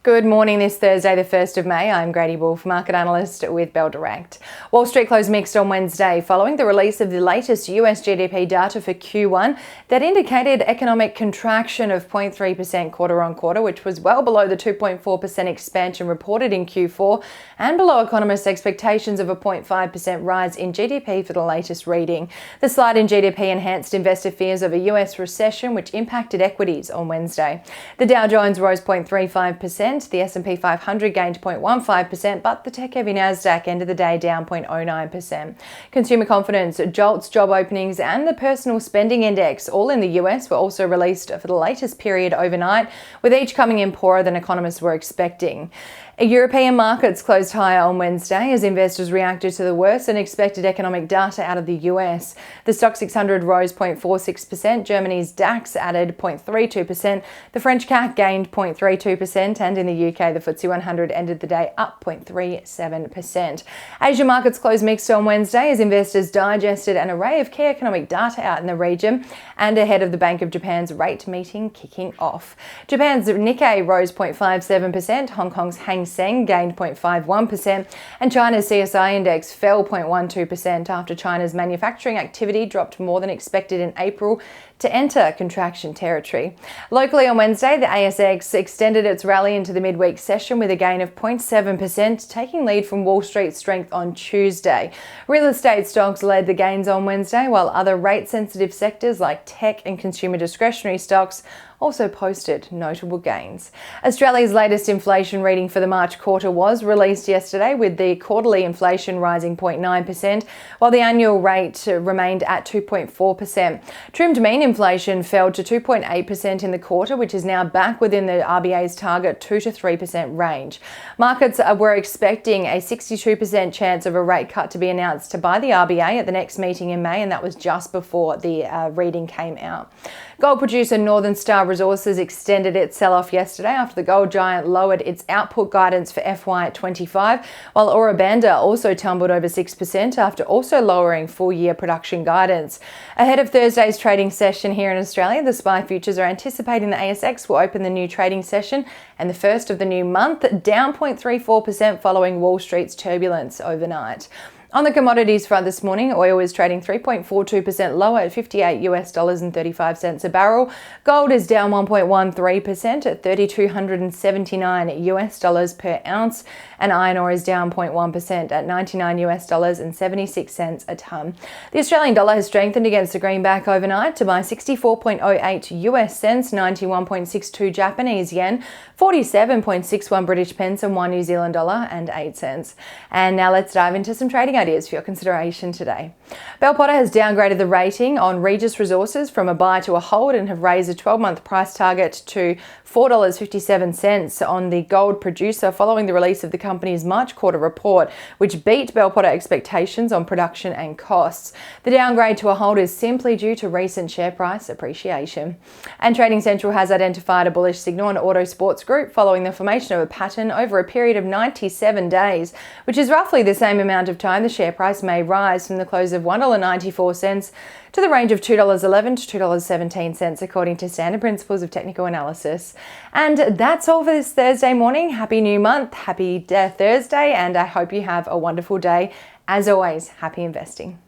Good morning this Thursday, the 1st of May. I'm Grady Wolf, market analyst with Bell Direct. Wall Street closed mixed on Wednesday following the release of the latest US GDP data for Q1 that indicated economic contraction of 0.3% quarter on quarter, which was well below the 2.4% expansion reported in Q4 and below economists' expectations of a 0.5% rise in GDP for the latest reading. The slide in GDP enhanced investor fears of a US recession, which impacted equities on Wednesday. The Dow Jones rose 0.35%. The S&P 500 gained 0.15%, but the tech-heavy Nasdaq ended the day down 0.09%. Consumer confidence, JOLTs Job Openings and the Personal Spending Index, all in the US, were also released for the latest period overnight, with each coming in poorer than economists were expecting. European markets closed higher on Wednesday as investors reacted to the worse than expected economic data out of the US. The STOXX 600 rose 0.46%, Germany's DAX added 0.32%, the French CAC gained 0.32%, and in the UK, the FTSE 100 ended the day up 0.37%. Asia markets closed mixed on Wednesday as investors digested an array of key economic data out in the region and ahead of the Bank of Japan's rate meeting kicking off. Japan's Nikkei rose 0.57%, Hong Kong's Hang Seng gained 0.51%, and China's CSI index fell 0.12% after China's manufacturing activity dropped more than expected in April to enter contraction territory. Locally on Wednesday, the ASX extended its rally into the midweek session with a gain of 0.7%, taking lead from Wall Street's strength on Tuesday. Real estate stocks led the gains on Wednesday, while other rate-sensitive sectors like tech and consumer discretionary stocks also posted notable gains. Australia's latest inflation reading for the March quarter was released yesterday, with the quarterly inflation rising 0.9%, while the annual rate remained at 2.4%. Trimmed mean inflation fell to 2.8% in the quarter, which is now back within the RBA's target 2 to 3% range. Markets were expecting a 62% chance of a rate cut to be announced by the RBA at the next meeting in May, and that was just before the reading came out. Gold producer Northern Star Resources extended its sell-off yesterday after the gold giant lowered its output guidance for FY25, while Ora Banda also tumbled over 6% after also lowering full-year production guidance. Ahead of Thursday's trading session here in Australia, the SPI futures are anticipating the ASX will open the new trading session and the first of the new month down 0.34% following Wall Street's turbulence overnight. On the commodities front this morning, oil is trading 3.42% lower at $58.35 a barrel. Gold is down 1.13% at $3,279 per ounce, and iron ore is down 0.1% at $99.76 a tonne. The Australian dollar has strengthened against the greenback overnight to buy 64.08 US cents, 91.62 Japanese yen, 47.61 British pence, and 1 New Zealand dollar and 8 cents. And now let's dive into some trading ideas for your consideration today. Bell Potter has downgraded the rating on Regis Resources from a buy to a hold and have raised a 12-month price target to $4.57 on the gold producer following the release of the company's March quarter report, which beat Bell Potter expectations on production and costs. The downgrade to a hold is simply due to recent share price appreciation. And Trading Central has identified a bullish signal on Auto Sports Group following the formation of a pattern over a period of 97 days, which is roughly the same amount of time the share price may rise from the close of $1.94 to the range of $2.11 to $2.17, according to standard principles of technical analysis. And that's all for this Thursday morning. Happy new month, happy Thursday, and I hope you have a wonderful day. As always, happy investing.